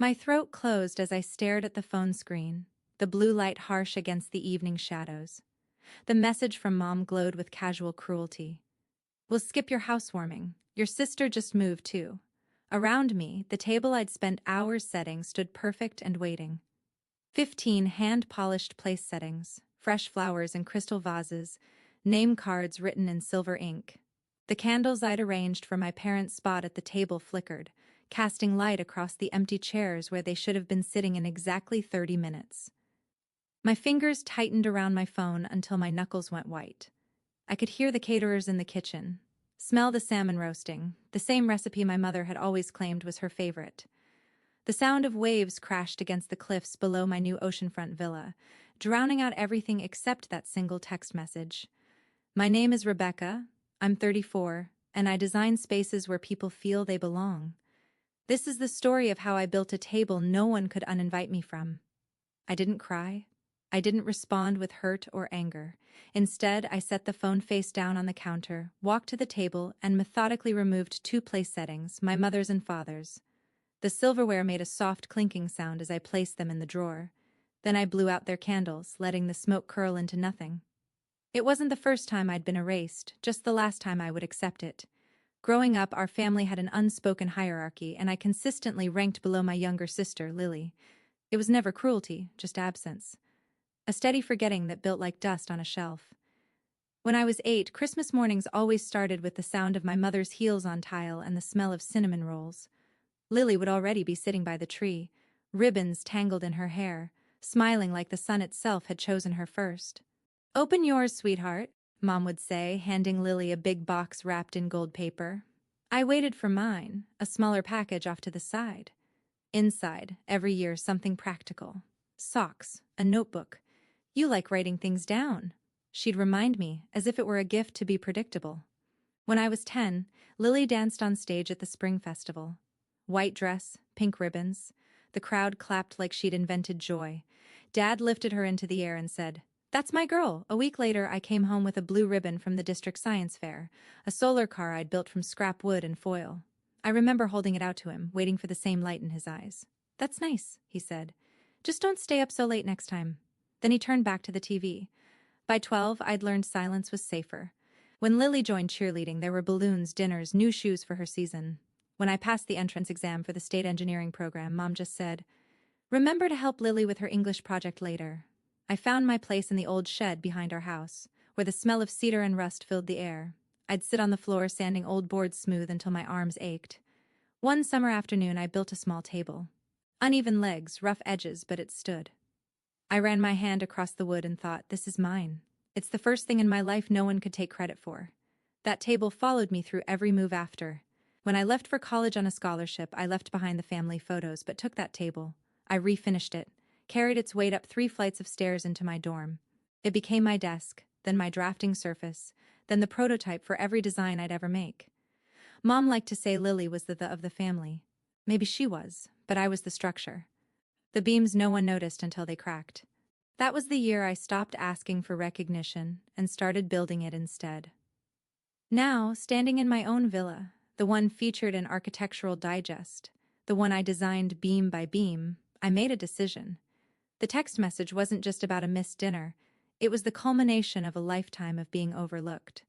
My throat closed as I stared at the phone screen, the blue light harsh against the evening shadows. The message from Mom glowed with casual cruelty. "We'll skip your housewarming. Your sister just moved too." Around me, the table I'd spent hours setting stood perfect and waiting. 15 hand-polished place settings, fresh flowers in crystal vases, name cards written in silver ink. The candles I'd arranged for my parents' spot at the table flickered, casting light across the empty chairs where they should have been sitting in exactly 30 minutes. My fingers tightened around my phone until my knuckles went white. I could hear the caterers in the kitchen, smell the salmon roasting, the same recipe my mother had always claimed was her favorite. The sound of waves crashed against the cliffs below my new oceanfront villa, drowning out everything except that single text message. "My name is Rebecca, I'm 34, and I design spaces where people feel they belong. This is the story of how I built a table no one could uninvite me from." I didn't cry. I didn't respond with hurt or anger. Instead, I set the phone face down on the counter, walked to the table, and methodically removed 2 place settings, my mother's and father's. The silverware made a soft clinking sound as I placed them in the drawer. Then I blew out their candles, letting the smoke curl into nothing. It wasn't the first time I'd been erased, just the last time I would accept it. Growing up, our family had an unspoken hierarchy, and I consistently ranked below my younger sister, Lily. It was never cruelty, just absence. A steady forgetting that built like dust on a shelf. When I was 8, Christmas mornings always started with the sound of my mother's heels on tile and the smell of cinnamon rolls. Lily would already be sitting by the tree, ribbons tangled in her hair, smiling like the sun itself had chosen her first. "Open yours, sweetheart," Mom would say, handing Lily a big box wrapped in gold paper. I waited for mine, a smaller package off to the side. Inside, every year, something practical. Socks, a notebook. "You like writing things down," she'd remind me, as if it were a gift to be predictable. When I was 10, Lily danced on stage at the Spring Festival. White dress, pink ribbons. The crowd clapped like she'd invented joy. Dad lifted her into the air and said, "That's my girl." A week later, I came home with a blue ribbon from the district science fair, a solar car I'd built from scrap wood and foil. I remember holding it out to him, waiting for the same light in his eyes. "That's nice," he said. "Just don't stay up so late next time." Then he turned back to the TV. By 12, I'd learned silence was safer. When Lily joined cheerleading, there were balloons, dinners, new shoes for her season. When I passed the entrance exam for the state engineering program, Mom just said, "Remember to help Lily with her English project later." I found my place in the old shed behind our house, where the smell of cedar and rust filled the air. I'd sit on the floor sanding old boards smooth until my arms ached. One summer afternoon, I built a small table. Uneven legs, rough edges, but it stood. I ran my hand across the wood and thought, this is mine. It's the first thing in my life no one could take credit for. That table followed me through every move after. When I left for college on a scholarship, I left behind the family photos but took that table. I refinished it, carried its weight up 3 flights of stairs into my dorm. It became my desk, then my drafting surface, then the prototype for every design I'd ever make. Mom liked to say Lily was the of the family. Maybe she was, but I was the structure. The beams no one noticed until they cracked. That was the year I stopped asking for recognition and started building it instead. Now, standing in my own villa, the one featured in Architectural Digest, the one I designed beam by beam, I made a decision. The text message wasn't just about a missed dinner, it was the culmination of a lifetime of being overlooked.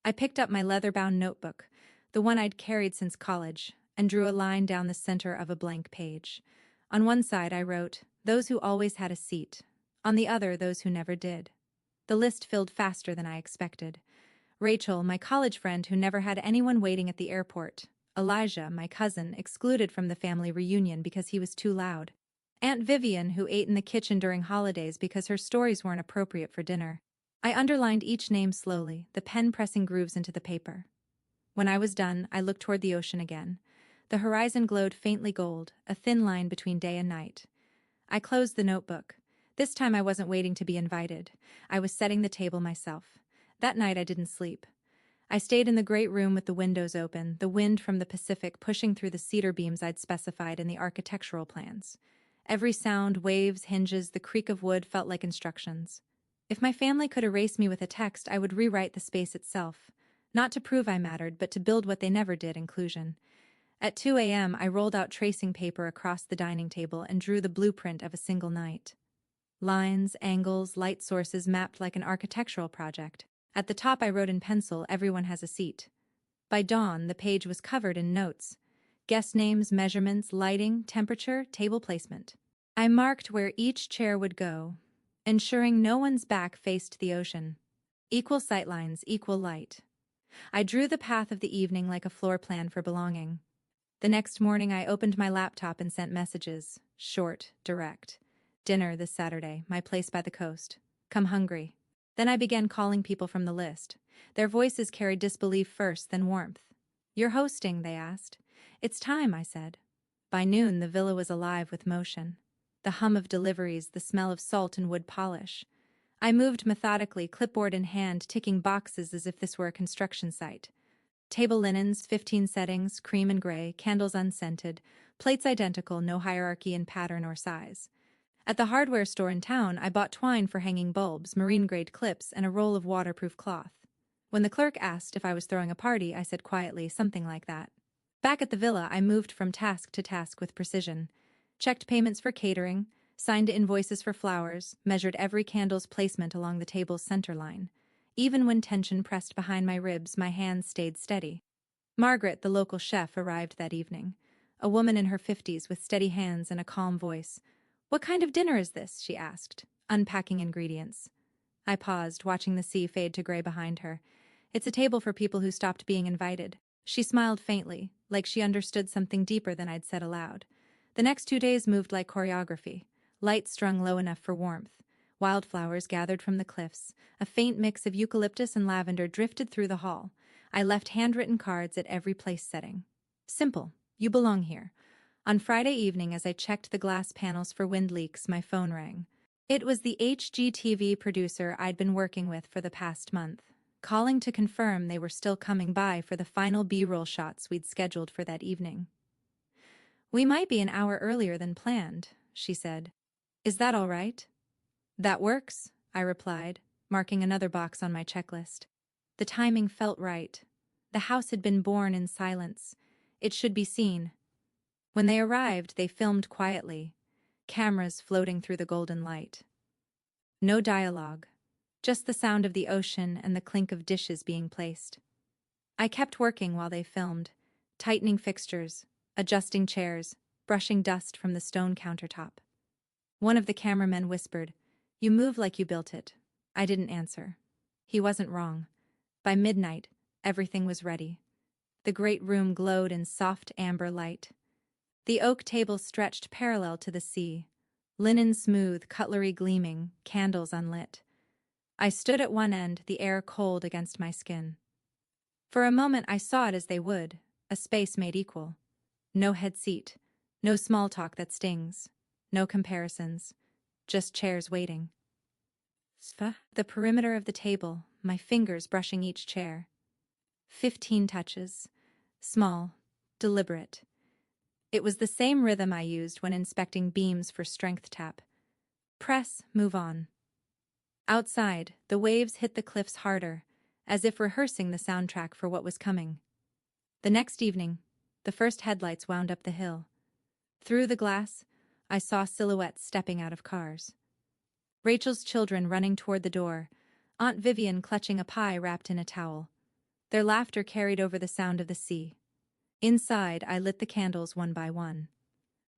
I picked up my leather-bound notebook, the one I'd carried since college, and drew a line down the center of a blank page. On one side I wrote, "Those who always had a seat." On the other, "Those who never did." The list filled faster than I expected. Rachel, my college friend who never had anyone waiting at the airport. Elijah, my cousin, excluded from the family reunion because he was too loud. Aunt Vivian, who ate in the kitchen during holidays because her stories weren't appropriate for dinner. I underlined each name slowly, the pen pressing grooves into the paper. When I was done, I looked toward the ocean again. The horizon glowed faintly gold, a thin line between day and night. I closed the notebook. This time I wasn't waiting to be invited. I was setting the table myself. That night I didn't sleep. I stayed in the great room with the windows open, the wind from the Pacific pushing through the cedar beams I'd specified in the architectural plans. Every sound, waves, hinges, the creak of wood felt like instructions. If my family could erase me with a text, I would rewrite the space itself. Not to prove I mattered, but to build what they never did, inclusion. At 2 a.m., I rolled out tracing paper across the dining table and drew the blueprint of a single night. Lines, angles, light sources mapped like an architectural project. At the top, I wrote in pencil, "Everyone has a seat." By dawn, the page was covered in notes. Guest names, measurements, lighting, temperature, table placement. I marked where each chair would go, ensuring no one's back faced the ocean. Equal sightlines, equal light. I drew the path of the evening like a floor plan for belonging. The next morning, I opened my laptop and sent messages. Short, direct. "Dinner this Saturday, my place by the coast. Come hungry." Then I began calling people from the list. Their voices carried disbelief first, then warmth. "You're hosting?" they asked. "It's time," I said. By noon, the villa was alive with motion. The hum of deliveries, the smell of salt and wood polish. I moved methodically, clipboard in hand, ticking boxes as if this were a construction site. Table linens, 15 settings, cream and gray, candles unscented, plates identical, no hierarchy in pattern or size. At the hardware store in town, I bought twine for hanging bulbs, marine-grade clips, and a roll of waterproof cloth. When the clerk asked if I was throwing a party, I said quietly, "Something like that." Back at the villa, I moved from task to task with precision. Checked payments for catering, signed invoices for flowers, measured every candle's placement along the table's center line. Even when tension pressed behind my ribs, my hands stayed steady. Margaret, the local chef, arrived that evening. A woman in her 50s with steady hands and a calm voice. "What kind of dinner is this?" she asked, unpacking ingredients. I paused, watching the sea fade to gray behind her. "It's a table for people who stopped being invited." She smiled faintly, like she understood something deeper than I'd said aloud. The next 2 days moved like choreography, lights strung low enough for warmth. Wildflowers gathered from the cliffs. A faint mix of eucalyptus and lavender drifted through the hall. I left handwritten cards at every place setting. Simple. You belong here. On Friday evening, as I checked the glass panels for wind leaks, my phone rang. It was the HGTV producer I'd been working with for the past month, calling to confirm they were still coming by for the final B-roll shots we'd scheduled for that evening. "We might be an hour earlier than planned," she said. "Is that all right?" "That works," I replied, marking another box on my checklist. The timing felt right. The house had been born in silence. It should be seen. When they arrived, they filmed quietly, cameras floating through the golden light. No dialogue, just the sound of the ocean and the clink of dishes being placed. I kept working while they filmed, tightening fixtures, adjusting chairs, brushing dust from the stone countertop. One of the cameramen whispered, "You move like you built it." I didn't answer. He wasn't wrong. By midnight, everything was ready. The great room glowed in soft amber light. The oak table stretched parallel to the sea, linen smooth, cutlery gleaming, candles unlit. I stood at one end, the air cold against my skin. For a moment I saw it as they would, a space made equal. No head seat, no small talk that stings, no comparisons, just chairs waiting. The perimeter of the table, my fingers brushing each chair. 15 touches, small, deliberate. It was the same rhythm I used when inspecting beams for strength tap. Press, move on. Outside, the waves hit the cliffs harder, as if rehearsing the soundtrack for what was coming. The next evening, the first headlights wound up the hill. Through the glass, I saw silhouettes stepping out of cars. Rachel's children running toward the door, Aunt Vivian clutching a pie wrapped in a towel. Their laughter carried over the sound of the sea. Inside, I lit the candles one by one.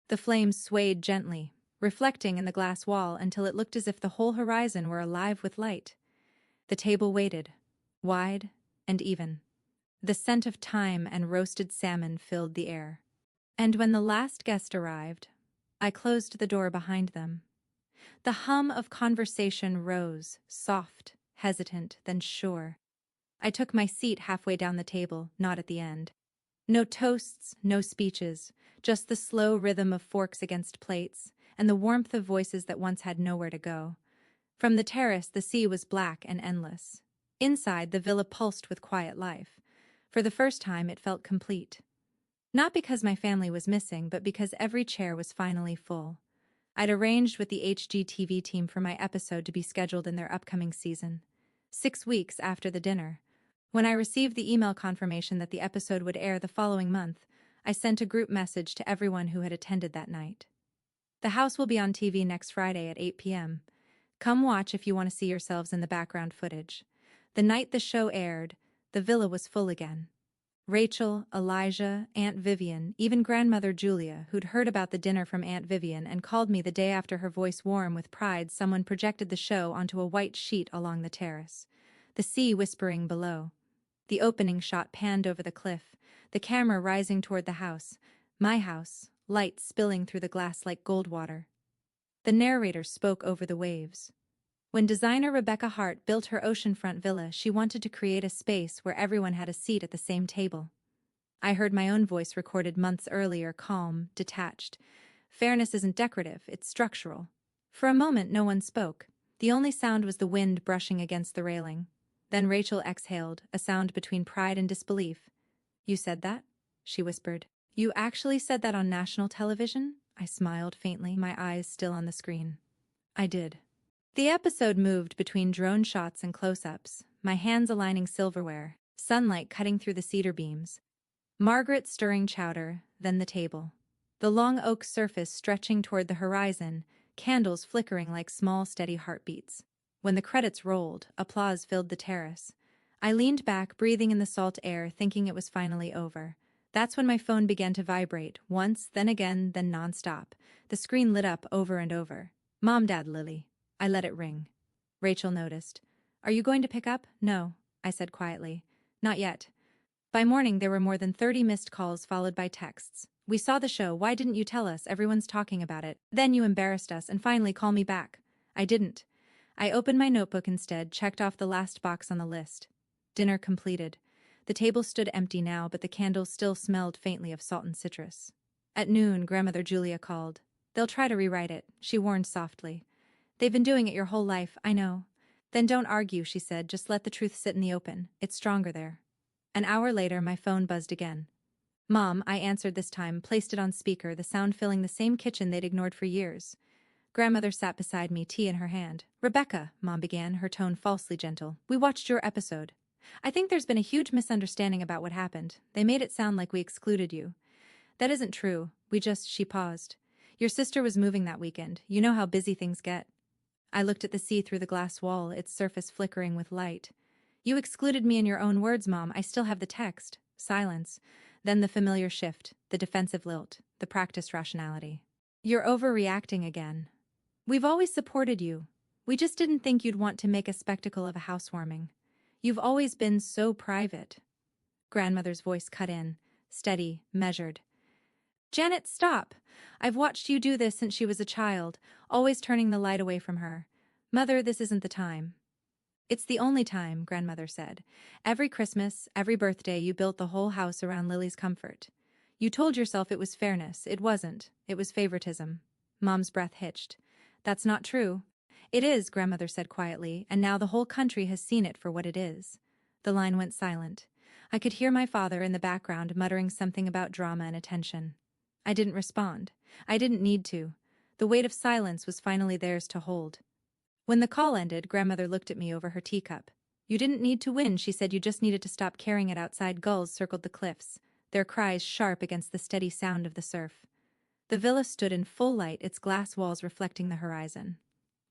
The flames swayed gently, reflecting in the glass wall until it looked as if the whole horizon were alive with light. The table waited, wide and even. The scent of thyme and roasted salmon filled the air. And when the last guest arrived, I closed the door behind them. The hum of conversation rose, soft, hesitant, then sure. I took my seat halfway down the table, not at the end. No toasts, no speeches, just the slow rhythm of forks against plates, and the warmth of voices that once had nowhere to go. From the terrace, the sea was black and endless. Inside, the villa pulsed with quiet life. For the first time, it felt complete. Not because my family was missing, but because every chair was finally full. I'd arranged with the HGTV team for my episode to be scheduled in their upcoming season. 6 weeks after the dinner. When I received the email confirmation that the episode would air the following month, I sent a group message to everyone who had attended that night. The house will be on TV next Friday at 8 p.m. Come watch if you want to see yourselves in the background footage. The night the show aired, the villa was full again. Rachel, Elijah, Aunt Vivian, even grandmother Julia, who'd heard about the dinner from Aunt Vivian and called me the day after, her voice warm with pride. Someone projected the show onto a white sheet along the terrace. The sea whispering below. The opening shot panned over the cliff, the camera rising toward the house. My house, light spilling through the glass like gold water. The narrator spoke over the waves. When designer Rebecca Hart built her oceanfront villa, she wanted to create a space where everyone had a seat at the same table. I heard my own voice recorded months earlier, calm, detached. Fairness isn't decorative, it's structural. For a moment, no one spoke. The only sound was the wind brushing against the railing. Then Rachel exhaled, a sound between pride and disbelief. "You said that?" she whispered. "You actually said that on national television?" I smiled faintly, my eyes still on the screen. "I did." The episode moved between drone shots and close-ups, my hands aligning silverware, sunlight cutting through the cedar beams. Margaret stirring chowder, then the table. The long oak surface stretching toward the horizon, candles flickering like small, steady heartbeats. When the credits rolled, applause filled the terrace. I leaned back, breathing in the salt air, thinking it was finally over. That's when my phone began to vibrate, once, then again, then nonstop. The screen lit up over and over. "Mom, Dad, Lily." I let it ring. Rachel noticed. "Are you going to pick up?" "No," I said quietly. "Not yet." By morning, there were more than 30 missed calls followed by texts. "We saw the show. Why didn't you tell us? Everyone's talking about it. Then you embarrassed us, and finally call me back." I didn't. I opened my notebook instead, checked off the last box on the list. Dinner completed. The table stood empty now, but the candles still smelled faintly of salt and citrus. At noon, grandmother Julia called. "They'll try to rewrite it," she warned softly. "They've been doing it your whole life, I know." "Then don't argue," she said. "Just let the truth sit in the open. It's stronger there." An hour later, my phone buzzed again. "Mom," I answered this time, placed it on speaker, the sound filling the same kitchen they'd ignored for years. Grandmother sat beside me, tea in her hand. "Rebecca," Mom began, her tone falsely gentle, "we watched your episode. I think there's been a huge misunderstanding about what happened. They made it sound like we excluded you. That isn't true. She paused. Your sister was moving that weekend. You know how busy things get." I looked at the sea through the glass wall, its surface flickering with light. "You excluded me in your own words, Mom. I still have the text." Silence. Then the familiar shift, the defensive lilt, the practiced rationality. "You're overreacting again. We've always supported you. We just didn't think you'd want to make a spectacle of a housewarming. You've always been so private." Grandmother's voice cut in, steady, measured. "Janet, stop! I've watched you do this since she was a child, always turning the light away from her. Mother, this isn't the time." "It's the only time," Grandmother said. "Every Christmas, every birthday, you built the whole house around Lily's comfort. You told yourself it was fairness. It wasn't. It was favoritism." Mom's breath hitched. "That's not true." "It is," Grandmother said quietly, "and now the whole country has seen it for what it is." The line went silent. I could hear my father in the background muttering something about drama and attention. I didn't respond. I didn't need to. The weight of silence was finally theirs to hold. When the call ended, Grandmother looked at me over her teacup. "You didn't need to win," she said. "You just needed to stop carrying it outside." Gulls circled the cliffs, their cries sharp against the steady sound of the surf. The villa stood in full light, its glass walls reflecting the horizon.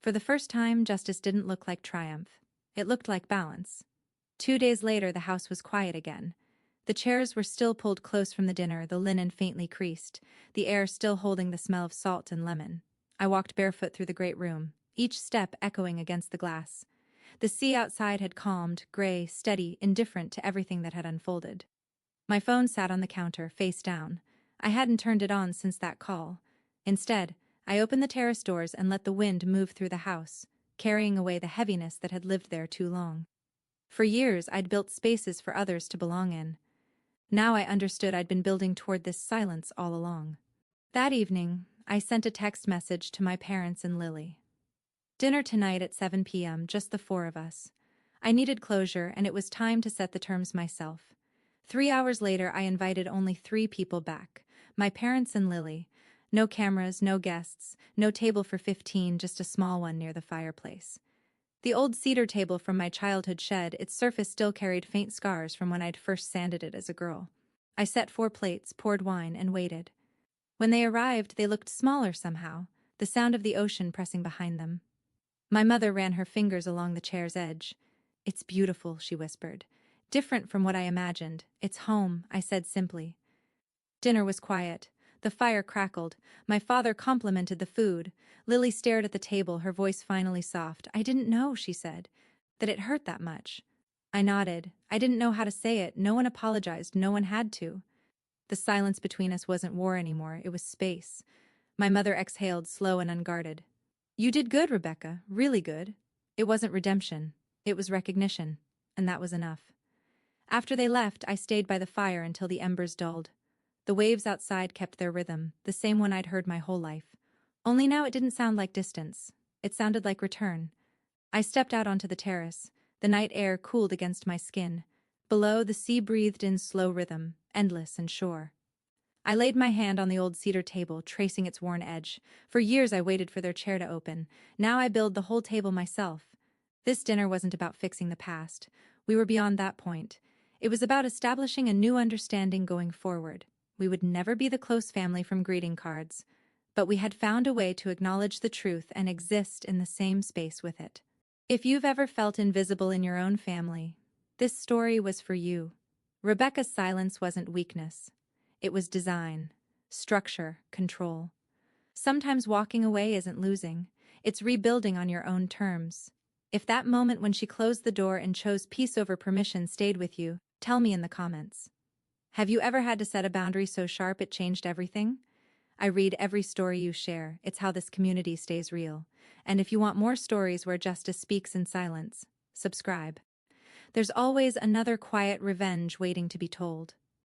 For the first time, justice didn't look like triumph. It looked like balance. 2 days later, the house was quiet again. The chairs were still pulled close from the dinner, the linen faintly creased, the air still holding the smell of salt and lemon. I walked barefoot through the great room, each step echoing against the glass. The sea outside had calmed, gray, steady, indifferent to everything that had unfolded. My phone sat on the counter, face down. I hadn't turned it on since that call. Instead, I opened the terrace doors and let the wind move through the house, carrying away the heaviness that had lived there too long. For years, I'd built spaces for others to belong in. Now I understood I'd been building toward this silence all along. That evening, I sent a text message to my parents and Lily. "Dinner tonight at 7 p.m., just the four of us." I needed closure, and it was time to set the terms myself. 3 hours later, I invited only 3 people back. My parents and Lily. No cameras, no guests, no table for 15, just a small one near the fireplace. The old cedar table from my childhood shed, its surface still carried faint scars from when I'd first sanded it as a girl. I set 4 plates, poured wine, and waited. When they arrived, they looked smaller somehow, the sound of the ocean pressing behind them. My mother ran her fingers along the chair's edge. "It's beautiful," she whispered. "Different from what I imagined. It's home," I said simply. Dinner was quiet. The fire crackled. My father complimented the food. Lily stared at the table, her voice finally soft. "I didn't know," she said, "that it hurt that much." I nodded. I didn't know how to say it. No one apologized. No one had to. The silence between us wasn't war anymore. It was space. My mother exhaled, slow and unguarded. "You did good, Rebecca. Really good." It wasn't redemption. It was recognition. And that was enough. After they left, I stayed by the fire until the embers dulled. The waves outside kept their rhythm, the same one I'd heard my whole life. Only now it didn't sound like distance. It sounded like return. I stepped out onto the terrace. The night air cooled against my skin. Below, the sea breathed in slow rhythm, endless and sure. I laid my hand on the old cedar table, tracing its worn edge. For years I waited for their chair to open. Now I build the whole table myself. This dinner wasn't about fixing the past. We were beyond that point. It was about establishing a new understanding going forward. We would never be the close family from greeting cards, but we had found a way to acknowledge the truth and exist in the same space with it. If you've ever felt invisible in your own family, this story was for you. Rebecca's silence wasn't weakness. It was design, structure, control. Sometimes walking away isn't losing. It's rebuilding on your own terms. If that moment when she closed the door and chose peace over permission stayed with you, tell me in the comments. Have you ever had to set a boundary so sharp it changed everything? I read every story you share. It's how this community stays real. And if you want more stories where justice speaks in silence, subscribe. There's always another quiet revenge waiting to be told.